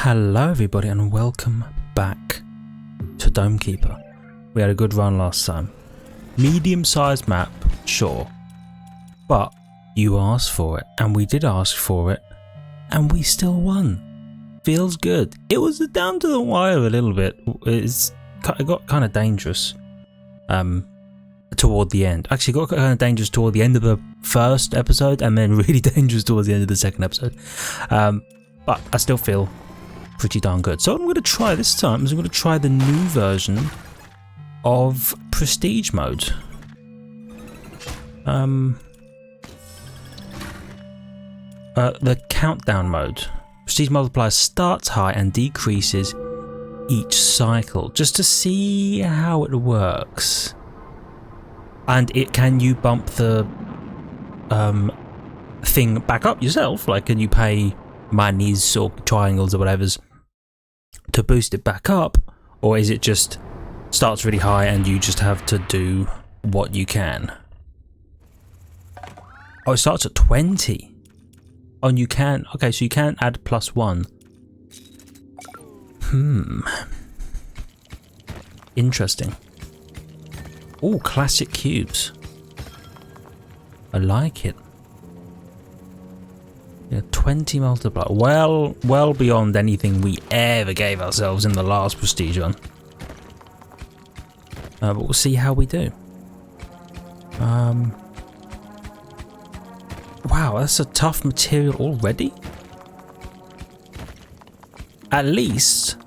Hello everybody and welcome back to Domekeeper. We had a good run last time. Medium-sized map, sure. But you asked for it, and we did ask for it, and we still won. Feels good. It was down to the wire a little bit. It got kind of dangerous toward the end. Actually, it got kind of dangerous toward the end of the first episode, and then really dangerous towards the end of the second episode. But I still feel pretty darn good. So what I'm going to try this time is I'm going to try the new version of Prestige mode. The countdown mode. Prestige multiplier starts high and decreases each cycle, just to see how it works. And can you bump the thing back up yourself? Like, can you pay monies or triangles or whatever's to boost it back up, or is it just starts really high and you just have to do what you can? Oh, it starts at 20. Oh, and you can, okay, so you can add +1. Interesting. Oh, classic cubes. I like it. Yeah, 20 multiplier. Well beyond anything we ever gave ourselves in the last Prestige run. But we'll see how we do. Wow, that's a tough material already. At least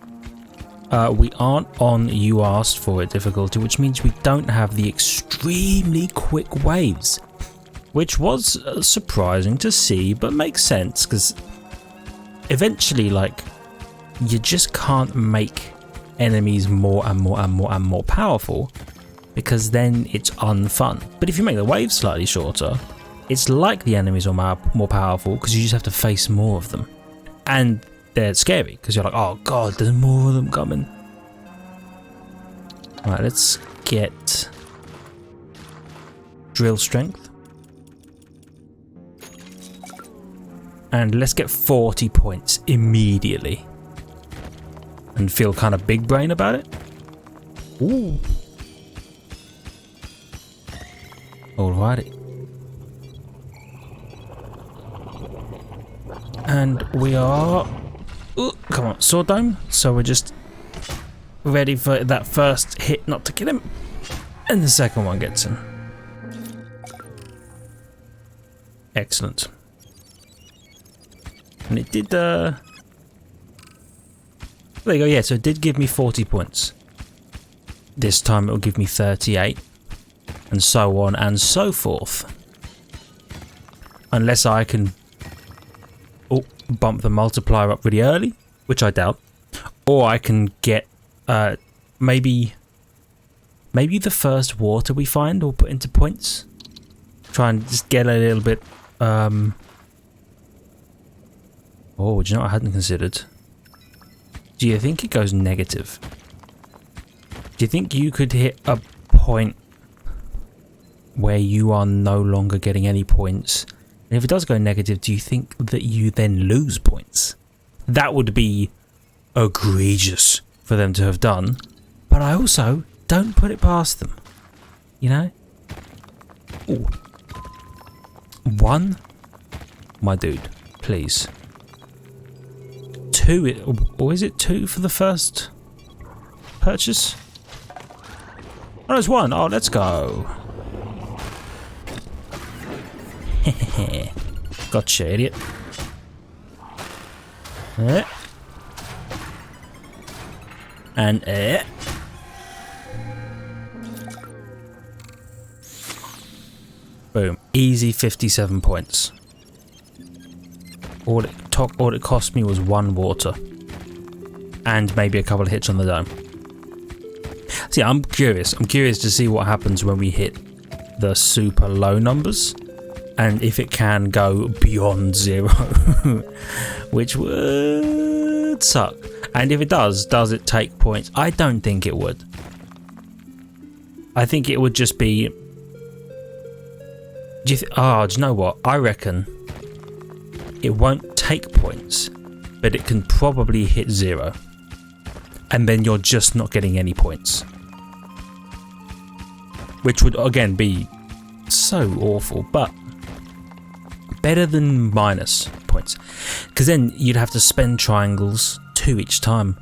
we aren't on you asked for it difficulty, which means we don't have the extremely quick waves. Which was surprising to see, but makes sense, because eventually, like, you just can't make enemies more and more and more and more powerful, because then it's unfun. But if you make the waves slightly shorter, it's like the enemies are more powerful, because you just have to face more of them. And they're scary, because you're like, oh god, there's more of them coming. Alright, let's get drill strength. And let's get 40 points immediately. And feel kind of big brain about it. Ooh. Alrighty. And we are... Ooh, come on, sword dome. So we're just ready for that first hit not to kill him. And the second one gets him. Excellent. And it did, there you go, yeah, so it did give me 40 points. This time it will give me 38. And so on and so forth. Unless I can bump the multiplier up really early, which I doubt. Or I can get, maybe the first water we find will put into points. Try and just get a little bit, Oh, do you know what I hadn't considered? Do you think it goes negative? Do you think you could hit a point where you are no longer getting any points? And if it does go negative, do you think that you then lose points? That would be egregious for them to have done. But I also don't put it past them. You know? Ooh. 1? My dude, please. 2, or is it 2 for the first purchase? Oh, it's 1. Oh, let's go. Gotcha, idiot. And boom. Easy 57 points. All it cost me was 1 water. And maybe a couple of hits on the dome. See, I'm curious. I'm curious to see what happens when we hit the super low numbers. And if it can go beyond 0. Which would suck. And if it does it take points? I don't think it would. I think it would just be... do you know what? I reckon it won't take points. but it can probably hit 0. And then you're just not getting any points. Which would, again, be so awful, but better than minus points. Because then you'd have to spend triangles 2 each time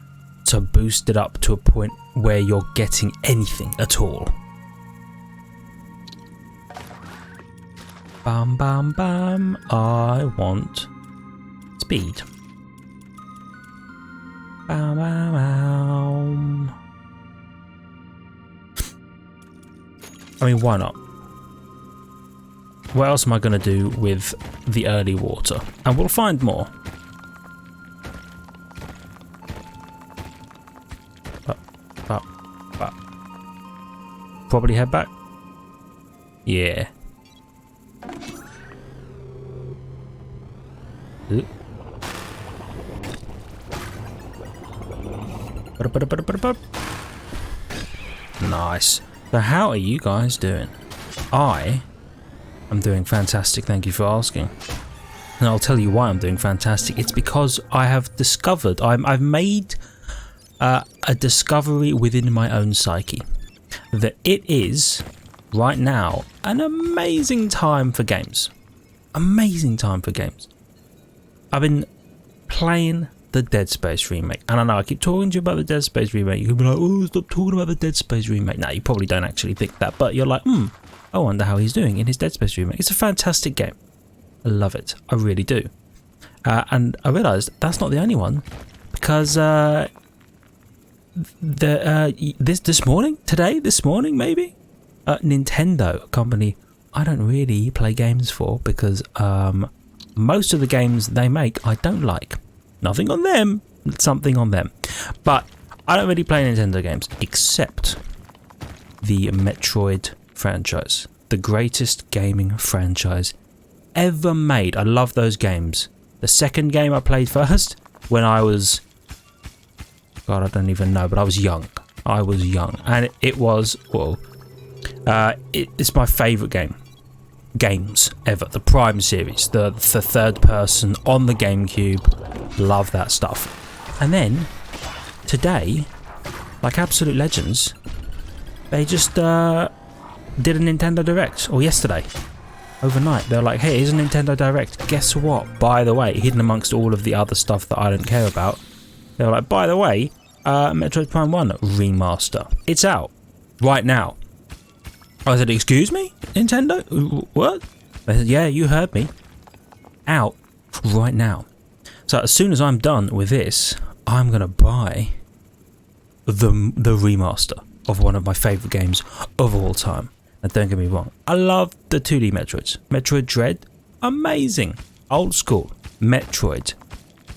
to boost it up to a point where you're getting anything at all. Bam, bam, bam. I want speed. Bam, bam, bam. I mean, why not? What else am I going to do with the early water? And we'll find more. Probably head back. Yeah. Nice. So how are you guys doing? I'm doing fantastic, thank you for asking. And I'll tell you why I'm doing fantastic. It's because I have discovered, I've made a discovery within my own psyche that it is, right now, an amazing time for games. Amazing time for games. I've been playing the Dead Space remake. And I know I keep talking to you about the Dead Space remake. You can be like, oh, stop talking about the Dead Space remake. No, you probably don't actually think that. But you're like, I wonder how he's doing in his Dead Space remake. It's a fantastic game. I love it. I really do. And I realised that's not the only one. Because this morning, maybe, Nintendo, a company I don't really play games for because most of the games they make I don't like. Nothing on them, something on them. But I don't really play Nintendo games except the Metroid franchise, the greatest gaming franchise ever made. I love those games. The second game I played first when I was, God, I don't even know, but I was young. And it was, it's my favourite games ever. The Prime series, the third person on the GameCube. Love that stuff. And then today, like absolute legends, they just did a Nintendo Direct, or yesterday, overnight. They're like, hey, here's a Nintendo Direct. Guess what? By the way, hidden amongst all of the other stuff that I don't care about, they were like, by the way, Metroid Prime 1 remaster. It's out right now. I said, excuse me? Nintendo? What? They said, yeah, you heard me. Out right now. So as soon as I'm done with this, I'm going to buy the remaster of one of my favourite games of all time. And don't get me wrong, I love the 2D Metroids. Metroid Dread, amazing. Old school. Metroid.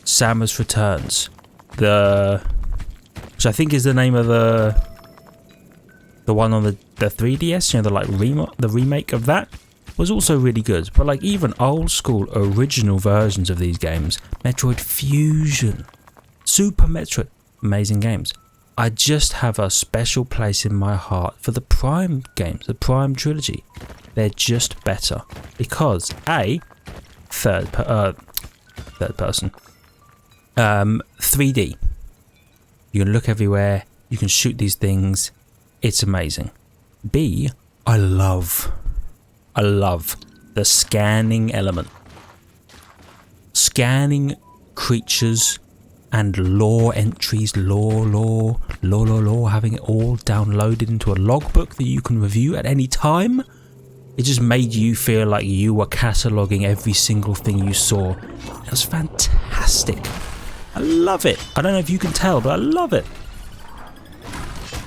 Samus Returns. Which I think is the name of the one on the 3DS, you know, the remake of that was also really good. But like even old school original versions of these games, Metroid Fusion, Super Metroid, amazing games. I just have a special place in my heart for the Prime games, the Prime trilogy. They're just better because third person, 3D. You can look everywhere. You can shoot these things. It's amazing. B, I love the scanning element. Scanning creatures and lore entries, lore, having it all downloaded into a logbook that you can review at any time. It just made you feel like you were cataloguing every single thing you saw. It was fantastic. I love it. I don't know if you can tell, but I love it.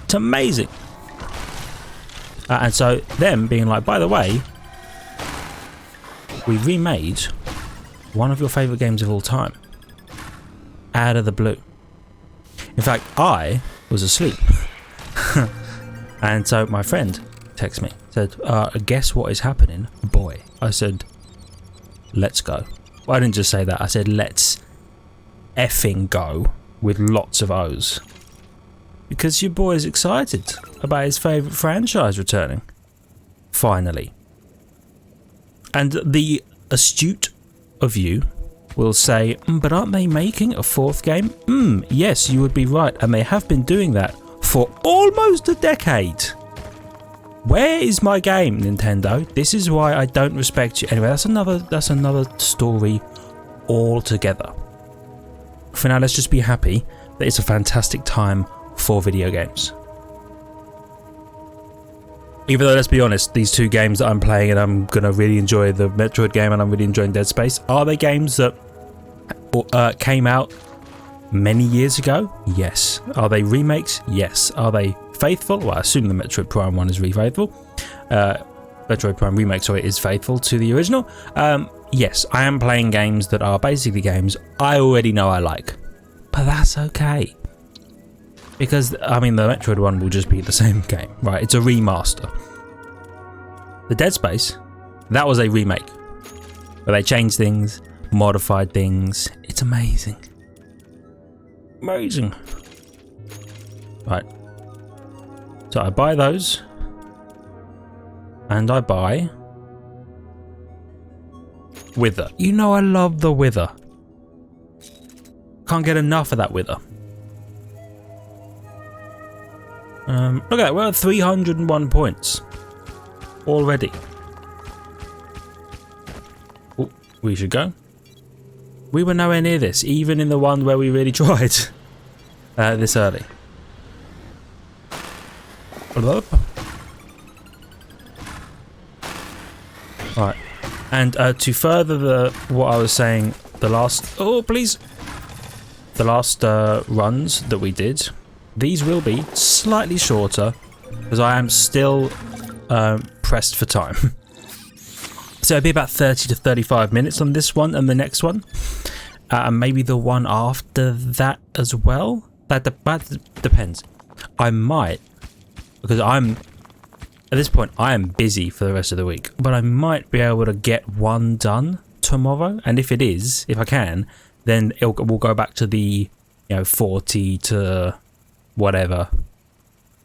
It's amazing. And so them being like, by the way, we remade one of your favourite games of all time. Out of the blue. In fact, I was asleep. And so my friend texted me, said, guess what is happening, boy? I said, let's go. Well, I didn't just say that, I said, let's effing go, with lots of O's. Because your boy is excited about his favourite franchise returning. Finally. And the astute of you will say, but aren't they making a fourth game? Yes, you would be right, and they have been doing that for almost a decade. Where is my game, Nintendo? This is why I don't respect you. Anyway, that's another story altogether. For now, let's just be happy that it's a fantastic time for video games. Even though, let's be honest, these two games that I'm playing, and I'm going to really enjoy the Metroid game and I'm really enjoying Dead Space, are they games that came out many years ago? Yes. Are they remakes? Yes. Are they faithful? Well, I assume the Metroid Prime one is faithful. Metroid Prime Remake, sorry, is faithful to the original. Yes, I am playing games that are basically games I already know I like. But that's okay. Because, I mean, the Metroid one will just be the same game, right? It's a remaster. The Dead Space, that was a remake. Where they changed things, modified things. It's amazing. Amazing. Right. So I buy those. And I buy Wither. You know I love the Wither. Can't get enough of that Wither. Look at that, we're at 301 points already. Oh, we should go. We were nowhere near this, even in the one where we really tried this early. Alright, and to further what I was saying, the last runs that we did, these will be slightly shorter because I am still pressed for time. So it'll be about 30 to 35 minutes on this one and the next one, and maybe the one after that as well. That depends. I might, because at this point I am busy for the rest of the week, but I might be able to get one done tomorrow, and if I can, then we'll go back to the 40 to whatever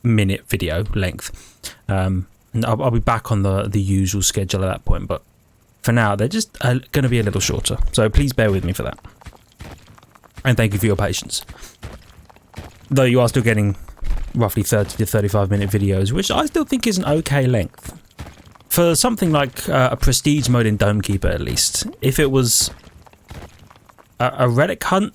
minute video length, and I'll be back on the usual schedule at that point, but for now they're just going to be a little shorter, so please bear with me for that, and thank you for your patience, though you are still getting roughly 30 to 35 minute videos, which I still think is an okay length for something like a prestige mode in Domekeeper. At least if it was a relic hunt,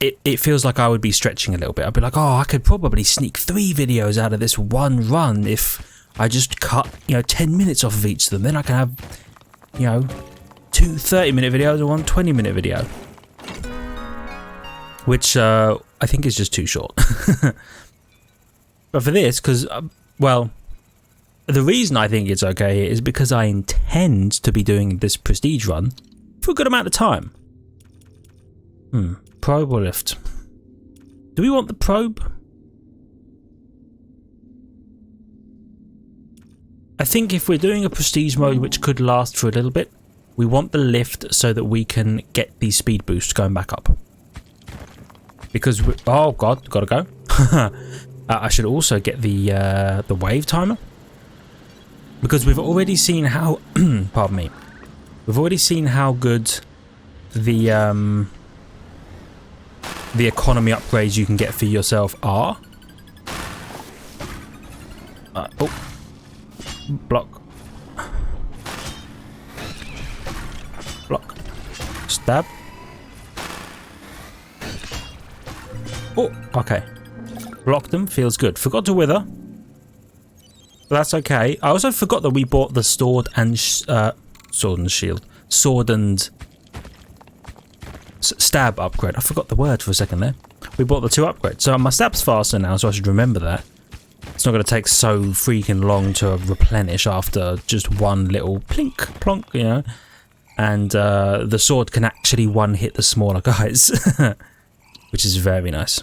it feels like I would be stretching a little bit. I'd be like, oh, I could probably sneak 3 videos out of this one run if I just cut 10 minutes off of each of them. Then I can have 2 30-minute videos and 1 20-minute video, which I think is just too short. But for this, because well, the reason I think it's okay is because I intend to be doing this prestige run for a good amount of time. Probe or lift? Do we want the probe? I think if we're doing a prestige mode which could last for a little bit, we want the lift so that we can get these speed boosts going back up. Because oh god, gotta go. I should also get the wave timer, because we've already seen how pardon me, we've already seen how good the economy upgrades you can get for yourself are. Oh, block, block, stab. Oh, okay. Blocked them, feels good. Forgot to wither. But that's okay. I also forgot that we bought the sword and shield. Sword and stab upgrade. I forgot the word for a second there. We bought the 2 upgrades. So my stab's faster now, so I should remember that. It's not going to take so freaking long to replenish after just one little plink, plonk, And the sword can actually one-hit the smaller guys, which is very nice.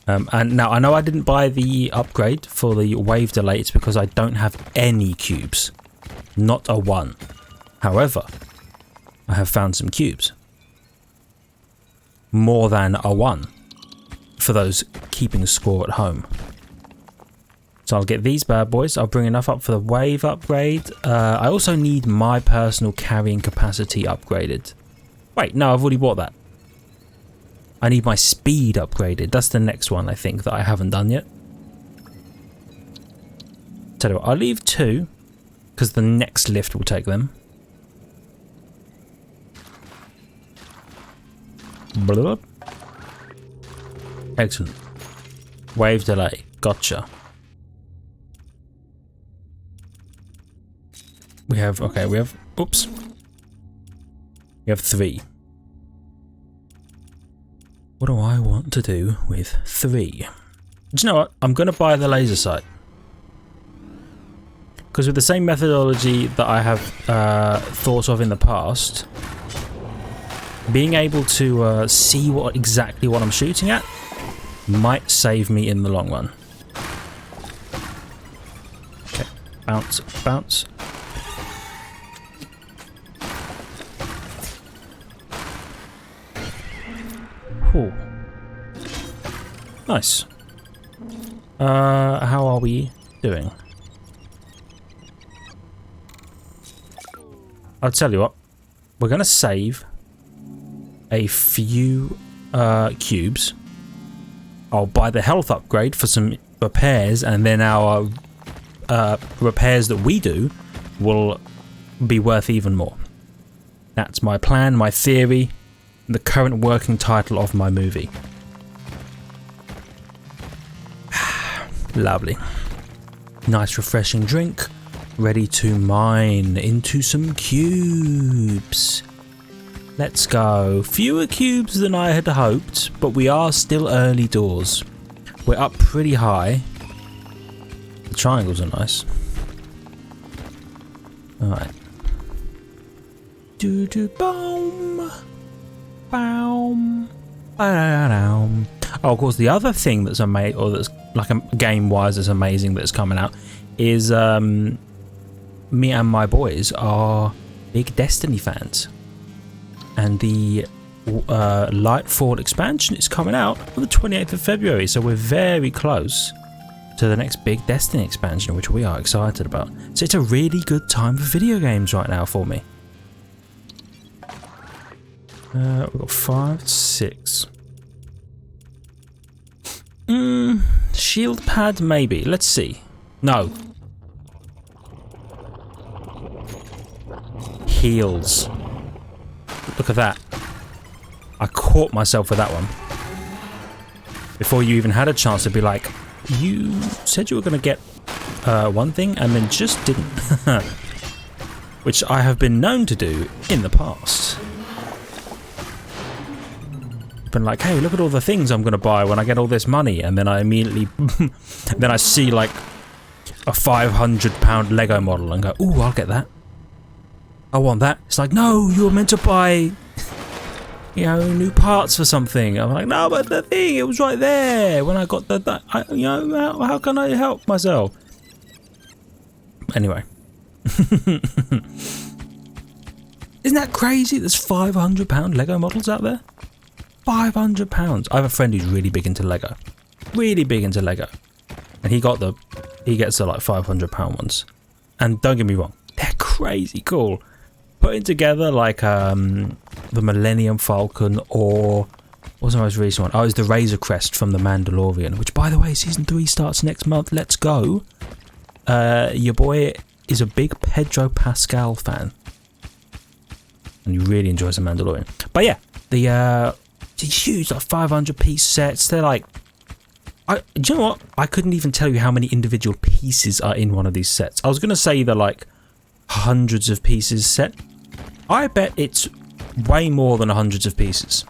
And now I know I didn't buy the upgrade for the wave delay. It's because I don't have any cubes, not a 1. However, I have found some cubes, more than a 1 for those keeping score at home. So I'll get these bad boys. I'll bring enough up for the wave upgrade. I also need my personal carrying capacity upgraded. Wait, no, I've already bought that. I need my speed upgraded. That's the next one, I think, that I haven't done yet. Tell you what, I'll leave 2, because the next lift will take them. Blah. Excellent. Wave delay. Gotcha. We have, okay, we have, oops. We have 3. What do I want to do with 3? Do you know what? I'm going to buy the laser sight. Because with the same methodology that I have thought of in the past, being able to see exactly what I'm shooting at might save me in the long run. Okay, bounce, bounce. Ooh. Nice. How are we doing? I'll tell you what. We're going to save a few cubes. I'll buy the health upgrade for some repairs, and then our repairs that we do will be worth even more. That's my plan, my theory, the current working title of my movie. Lovely. Nice refreshing drink. Ready to mine into some cubes. Let's go. Fewer cubes than I had hoped, but we are still early doors. We're up pretty high. The triangles are nice. Alright. Do do boom. Boom. Ba-da-da-dum. Oh, of course, the other thing that's amazing, or that's like a game-wise that's amazing that's coming out, is me and my boys are big Destiny fans. And the Lightfall expansion is coming out on the 28th of February, so we're very close to the next big Destiny expansion, which we are excited about. So it's a really good time for video games right now for me. We've got 5, 6. Shield pad, maybe. Let's see. No. Heals. Look at that. I caught myself with that one. Before you even had a chance to be like, you said you were going to get one thing and then just didn't. Which I have been known to do in the past. Been like, hey, look at all the things I'm going to buy when I get all this money. And then I immediately, then I see like a £500 Lego model and go, ooh, I'll get that. I want that. It's like, no, you were meant to buy, you know, new parts for something. I'm like, no, but the thing, it was right there when I got you know, how can I help myself? Anyway. Isn't that crazy? There's £500 Lego models out there. £500. I have a friend who's really big into Lego. Really big into Lego. And he gets the like £500 ones. And don't get me wrong, they're crazy cool. Putting together like the Millennium Falcon, or what's the most recent one? Oh, it's the Razor Crest from The Mandalorian, which by the way, season 3 starts next month. Let's go. Your boy is a big Pedro Pascal fan. And he really enjoys The Mandalorian. But yeah, these huge like 500-piece sets, they're like, do you know what? I couldn't even tell you how many individual pieces are in one of these sets. I was going to say they're like hundreds of pieces set. I bet it's way more than hundreds of pieces.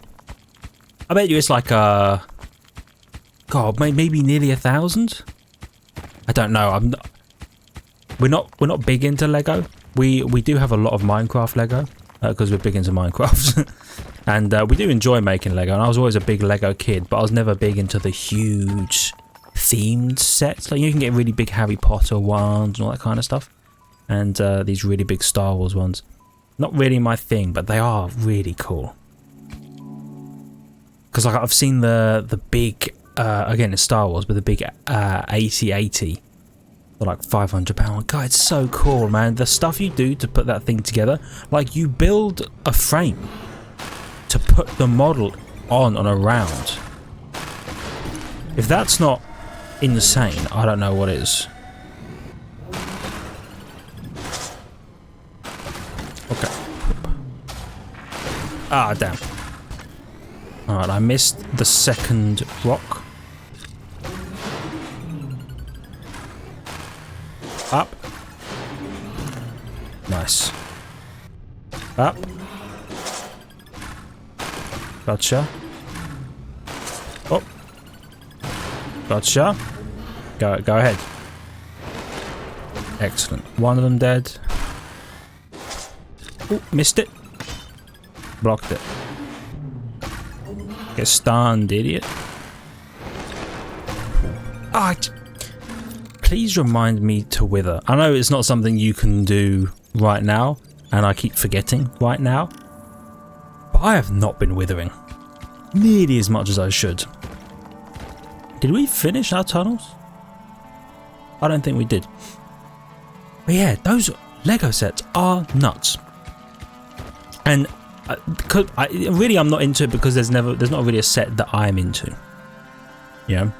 I bet you it's like God, maybe nearly 1,000. I don't know. We're not big into Lego. We do have a lot of Minecraft Lego because we're big into Minecraft, and we do enjoy making Lego. And I was always a big Lego kid, but I was never big into the huge themed sets. Like you can get really big Harry Potter ones and all that kind of stuff. And these really big Star Wars ones. Not really my thing, but they are really cool. Because like I've seen the big, again it's Star Wars, but the big 8080 For like £500. God, it's so cool, man. The stuff you do to put that thing together, like you build a frame to put the model on around. If that's not insane, I don't know what is. Okay. Ah, damn. Alright, I missed the second rock. Up. Nice. Up. Gotcha. Oh. Gotcha. Go ahead. Excellent. One of them dead. Oh, missed it. Blocked it. Get stunned, idiot. Ah, please remind me to wither. I know it's not something you can do right now, and I keep forgetting right now, but I have not been withering nearly as much as I should. Did we finish our tunnels? I don't think we did. But yeah, those Lego sets are nuts. And I'm not into it because there's not really a set that I'm into. You know,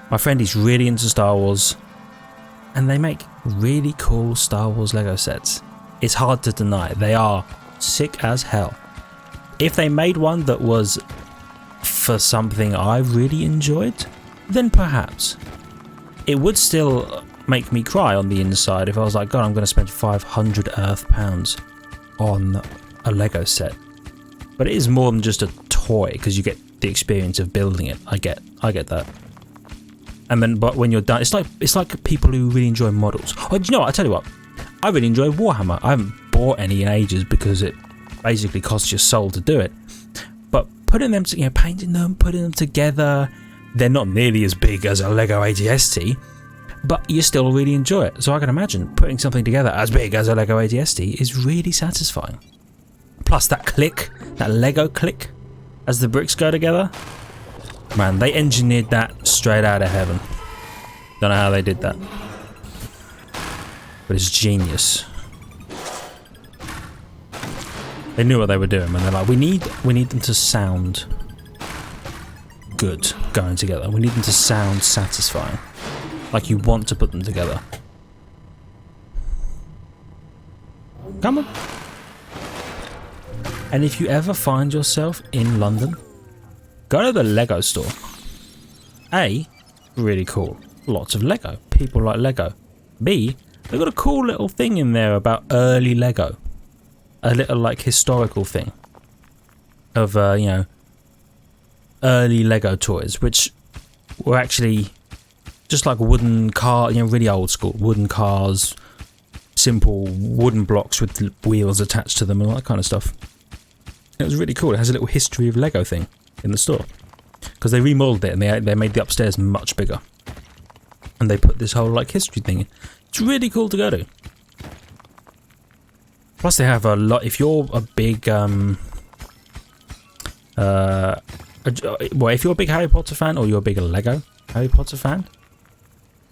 my friend is really into Star Wars, and they make really cool Star Wars Lego sets. It's hard to deny. They are sick as hell. If they made one that was for something I really enjoyed, then perhaps. It would still make me cry on the inside if I was like, God, I'm going to spend 500 Earth pounds on a Lego set. But it is more than just a toy, because you get the experience of building it. I get that. And then, but when you're done, it's like people who really enjoy models. Oh, do you know what? I tell you what, I really enjoy Warhammer. I haven't bought any in ages because it basically costs your soul to do it. But putting them, painting them, putting them together, they're not nearly as big as a Lego ATST, but you still really enjoy it. So I can imagine putting something together as big as a Lego ATST is really satisfying. Plus that click, that Lego click, as the bricks go together. Man, they engineered that straight out of heaven. Don't know how they did that, but it's genius. They knew what they were doing, and they're like, we need them to sound good going together. We need them to sound satisfying, like you want to put them together. Come on. And if you ever find yourself in London, go to the Lego store. A, really cool. Lots of Lego. People like Lego. B, they've got a cool little thing in there about early Lego. A little like historical thing of, early Lego toys, which were actually just like wooden car, really old school wooden cars, simple wooden blocks with wheels attached to them and all that kind of stuff. It was really cool. It has a little history of Lego thing in the store, because they remodeled it and they made the upstairs much bigger, and they put this whole like history thing in. It's really cool to go to. Plus they have a lot. If you're a big if you're a big Harry Potter fan, or you're a big Lego Harry Potter fan,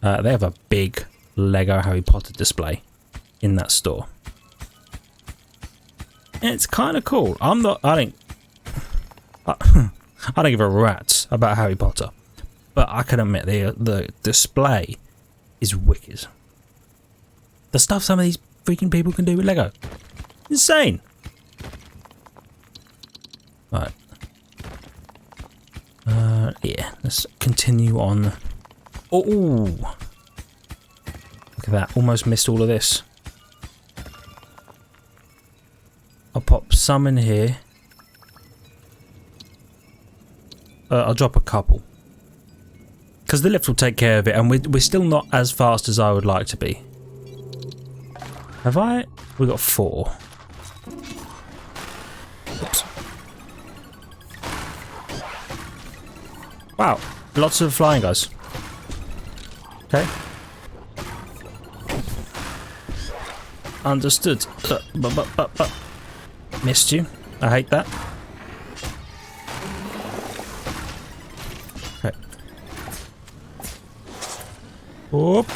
they have a big Lego Harry Potter display in that store. And it's kind of cool. I don't give a rat's about Harry Potter, but I can admit the display is wicked. The stuff some of these freaking people can do with Lego, insane. Right. Yeah. Let's continue on. Oh, look at that! Almost missed all of this. I'll pop some in here. I'll drop a couple, because the lift will take care of it, and we're still not as fast as I would like to be. Have I? We got 4. Oops. Wow, lots of flying guys. Okay. Understood. Missed you. I hate that. Okay. Whoop.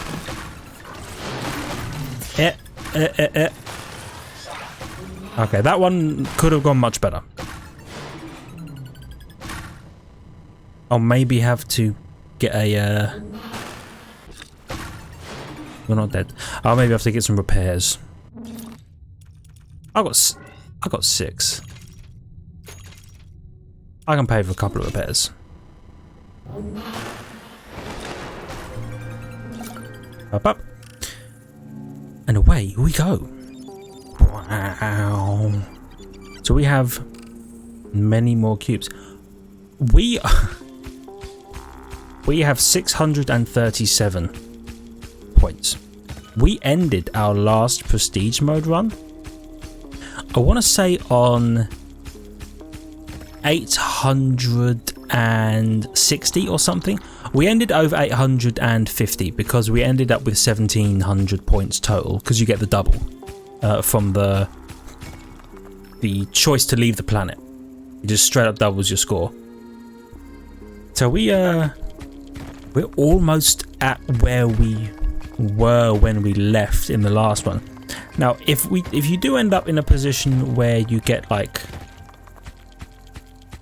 Okay, that one could have gone much better. I'll maybe have to get a... We're not dead. I'll maybe have to get some repairs. I got 6. I can pay for a couple of repairs. Up. And away we go. Wow. So we have many more cubes. We have 637 points. We ended our last prestige mode run, I want to say, on 860 or something. We ended over 850 because we ended up with 1700 points total, because you get the double from the choice to leave the planet. It just straight up doubles your score. So we're almost at where we were when we left in the last one. Now, if you do end up in a position where you get like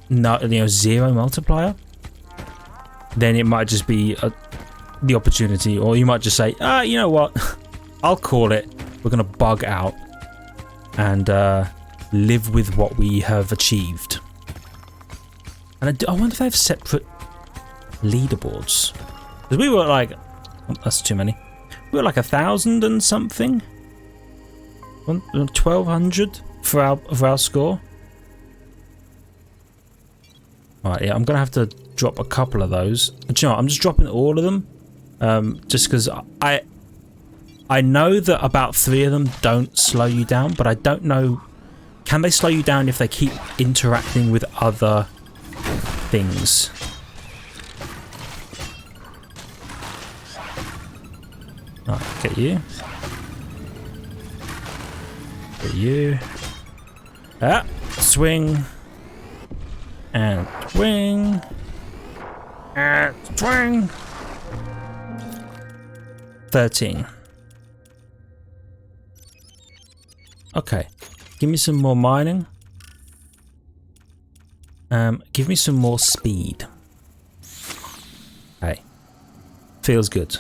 zero multiplier, then it might just be the opportunity, or you might just say, you know what, I'll call it. We're gonna bug out and live with what we have achieved. And I wonder if they have separate leaderboards, because we were like, that's too many. We were like 1,000 and something, 1,200 for our score. Alright, yeah, I'm gonna have to drop a couple of those. But you know what, I'm just dropping all of them, just because I know that about 3 of them don't slow you down, but I don't know, can they slow you down if they keep interacting with other things? Alright, get you. Get you. Swing. And swing. And swing. 13. Okay. Give me some more mining. Give me some more speed. Hey. Feels good.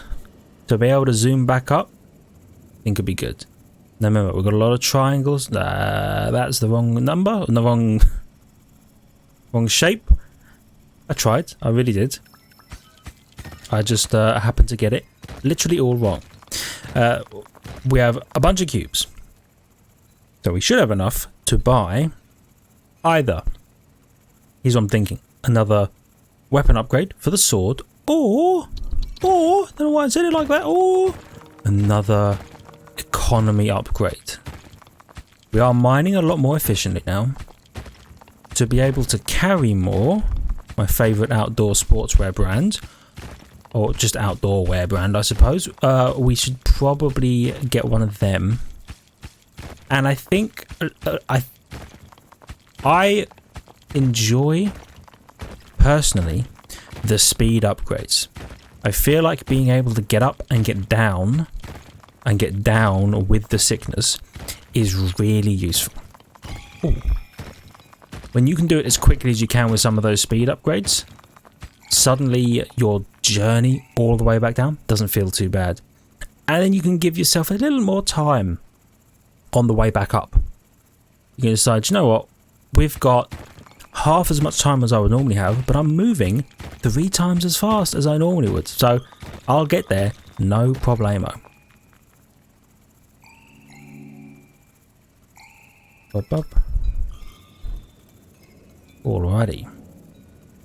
To be able to zoom back up, I think it'd be good. Now remember, we've got a lot of triangles. That's the wrong number, and the wrong shape. I tried, I really did. I just happened to get it literally all wrong. We have a bunch of cubes, so we should have enough to buy either, here's what I'm thinking, another weapon upgrade for the sword, or I don't know why I said it like that, or another economy upgrade. We are mining a lot more efficiently now. To be able to carry more, my favourite outdoor sportswear brand, or just outdoor wear brand I suppose, we should probably get one of them. And I think I enjoy personally the speed upgrades. I feel like being able to get up and get down with the sickness is really useful. Ooh. When you can do it as quickly as you can with some of those speed upgrades, suddenly your journey all the way back down doesn't feel too bad. And then you can give yourself a little more time on the way back up. You can decide, you know what, we've got half as much time as I would normally have, but I'm moving 3 times as fast as I normally would, so I'll get there no problemo. Up. Alrighty.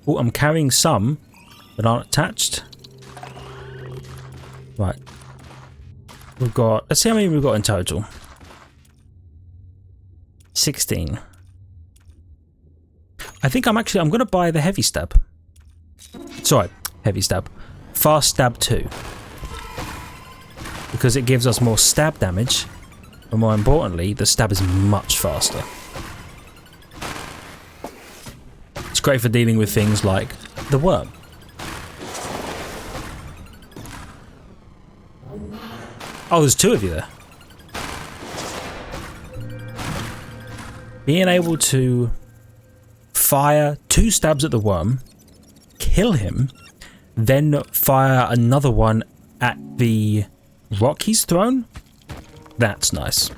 Oh, I'm carrying some that aren't attached. Right. We've got, let's see how many we've got in total. 16. I think I'm going to buy the heavy stab. Sorry, heavy stab. Fast stab 2. Because it gives us more stab damage, but more importantly, the stab is much faster. It's great for dealing with things like the worm. Oh, there's 2 of you there. being able to fire 2 stabs at the worm, kill him, then fire another one at the rock he's thrown, that's nice.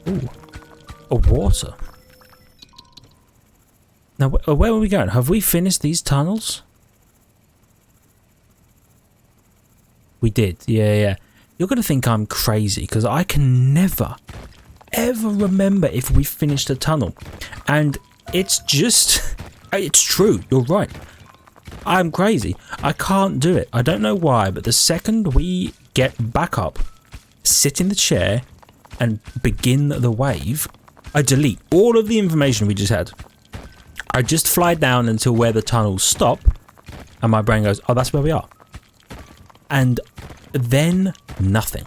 Ooh, a water. Now, where are we going? Have we finished these tunnels? We did, yeah. You're going to think I'm crazy because I can never, ever remember if we finished a tunnel. And it's just, it's true, you're right. I'm crazy. I can't do it. I don't know why, but the second we get back up, sit in the chair, and begin the wave, I delete all of the information we just had. I just fly down until where the tunnels stop, and my brain goes, oh, that's where we are. And then nothing.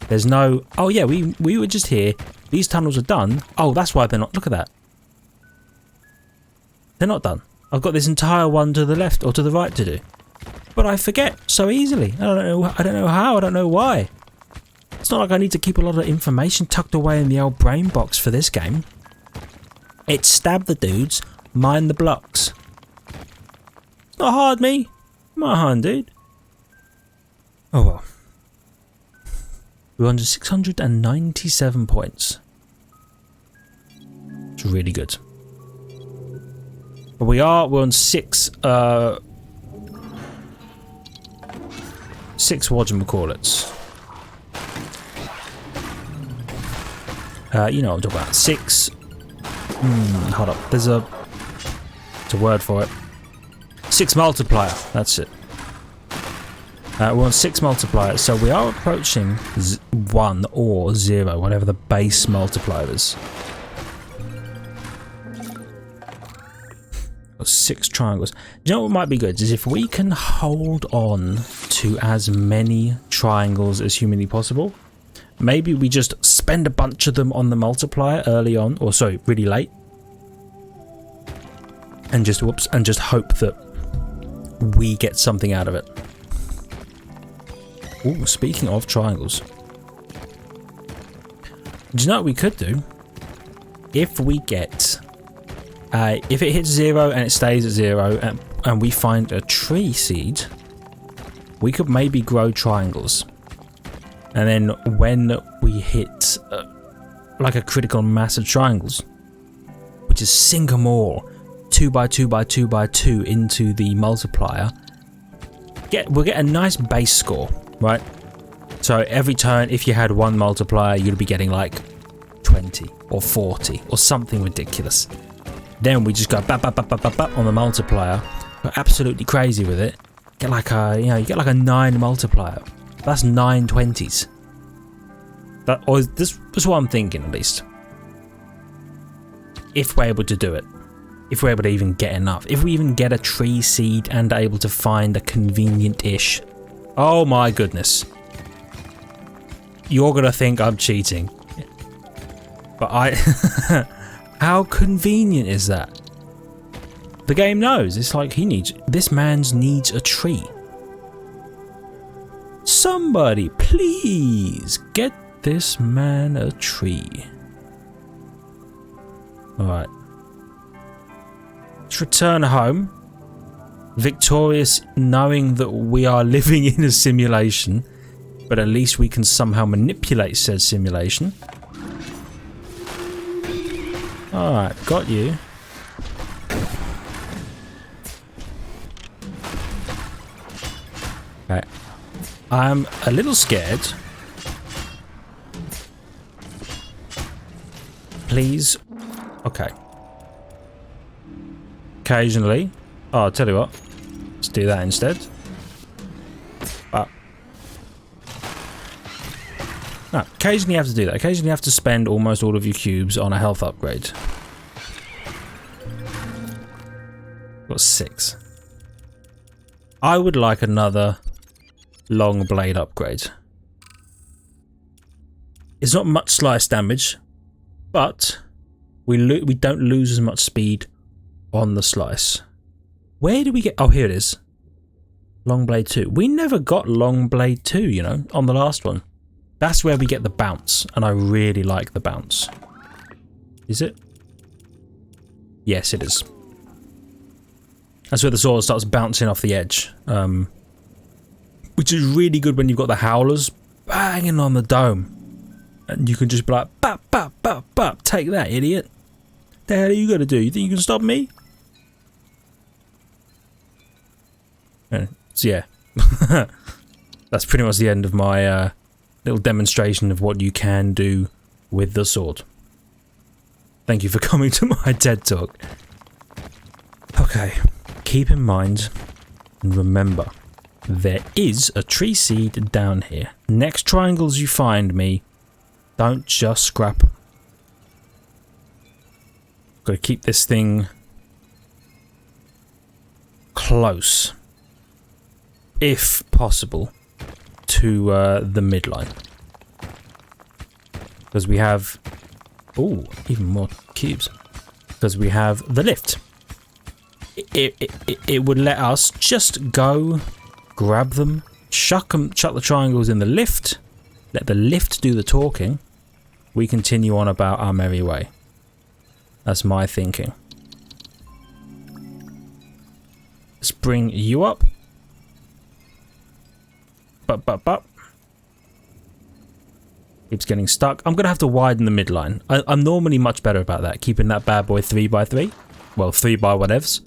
There's no, oh yeah, we were just here. These tunnels are done. Oh, that's why they're not, look at that. They're not done. I've got this entire one to the left or to the right to do. But I forget so easily. I don't know how, I don't know why. It's not like I need to keep a lot of information tucked away in the old brain box for this game. It's stab the dudes, mine the blocks. It's not hard, me. Not hard, dude. Oh well. We're on to 697 points. It's really good. But we're on 6 whatchamacallits. You know what I'm talking about. 6 hold up. There's a word for it. 6 multiplier. That's it. We're on 6 multiplier, so we are approaching 1 or 0, whatever the base multiplier is. 6 triangles. Do you know what might be good is if we can hold on to as many triangles as humanly possible. Maybe we just spend a bunch of them on the multiplier early on, or sorry, really late, and just hope that we get something out of it. Ooh, speaking of triangles, do you know what we could do? If we get if it hits 0 and it stays at 0 and we find a tree seed, we could maybe grow triangles. And then when we hit like a critical mass of triangles, which is sink them all 2 by 2 by 2 by 2 into the multiplier, we'll get a nice base score, right? So every turn, if you had 1 multiplier, you'd be getting like 20 or 40 or something ridiculous. Then we just go bap bap bap bap bap bap on the multiplier. Go absolutely crazy with it. Get like a, you get like a 9 multiplier. That's 9 20s. That's what I'm thinking, at least. If we're able to do it. If we're able to even get enough. If we even get a tree seed and are able to find a convenient-ish. Oh my goodness. You're gonna think I'm cheating. But how convenient is that? The game knows. It's like this man needs a tree. Somebody please get this man a tree. Alright. Let's return home. Victorious, knowing that we are living in a simulation. But at least we can somehow manipulate said simulation. Alright, got you. Okay. I'm a little scared. Please. Okay. Occasionally. Oh, I'll tell you what. Let's do that instead. But. No, occasionally you have to do that. Occasionally you have to spend almost all of your cubes on a health upgrade. Got 6. I would like another long blade upgrade. It's not much slice damage, but we don't lose as much speed on the slice. Where do we get? Oh, here it is. Long blade 2. We never got long blade 2, on the last one. That's where we get the bounce, and I really like the bounce. Is it? Yes, it is. That's where the sword starts bouncing off the edge. Which is really good when you've got the howlers banging on the dome. And you can just be like, bap, bap, bap, bap, take that, idiot. The hell are you gonna do? You think you can stop me? So yeah. That's pretty much the end of my little demonstration of what you can do with the sword. Thank you for coming to my TED Talk. Okay, keep in mind and remember, there is a tree seed down here. Next triangles you find me, don't just scrap them. Gotta keep this thing close, if possible, to the midline. Because we have... ooh, even more cubes. Because we have the lift. It would let us just go, grab them, chuck the triangles in the lift, let the lift do the talking. We continue on about our merry way. That's my thinking. Let's bring you up. But. Keeps getting stuck. I'm going to have to widen the midline. I'm normally much better about that, keeping that bad boy 3x3. Well, 3 by whatevs.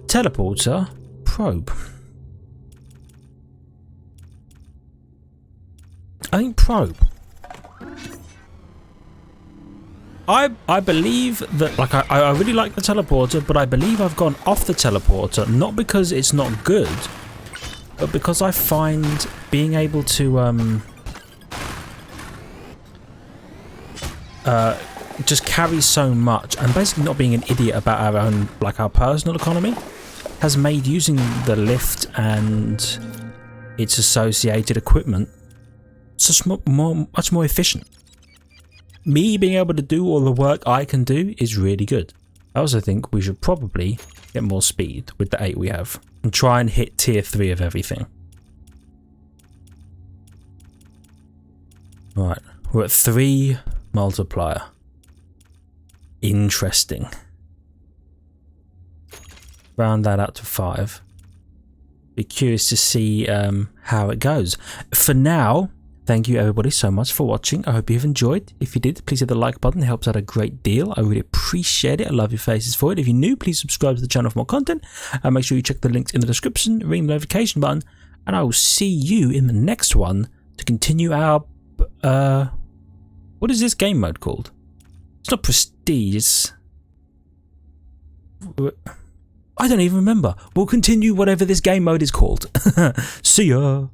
Teleporter. Probe. I think probe. I believe that, like, I really like the teleporter, but I believe I've gone off the teleporter, not because it's not good, but because I find being able to just carry so much, and basically not being an idiot about our own, like, our personal economy, has made using the lift and its associated equipment much more efficient. Me being able to do all the work I can do is really good. I also think we should probably get more speed with the 8 we have and try and hit tier 3 of everything. Right, we're at 3 multiplier. Interesting. Round that out to 5. Be curious to see how it goes. For now, thank you everybody so much for watching. I hope you've enjoyed. If you did, please hit the like button. It helps out a great deal. I really appreciate it. I love your faces for it. If you're new, please subscribe to the channel for more content. And make sure you check the links in the description, ring the notification button, and I will see you in the next one to continue our... what is this game mode called? It's not Prestige, it's... I don't even remember. We'll continue whatever this game mode is called. See ya!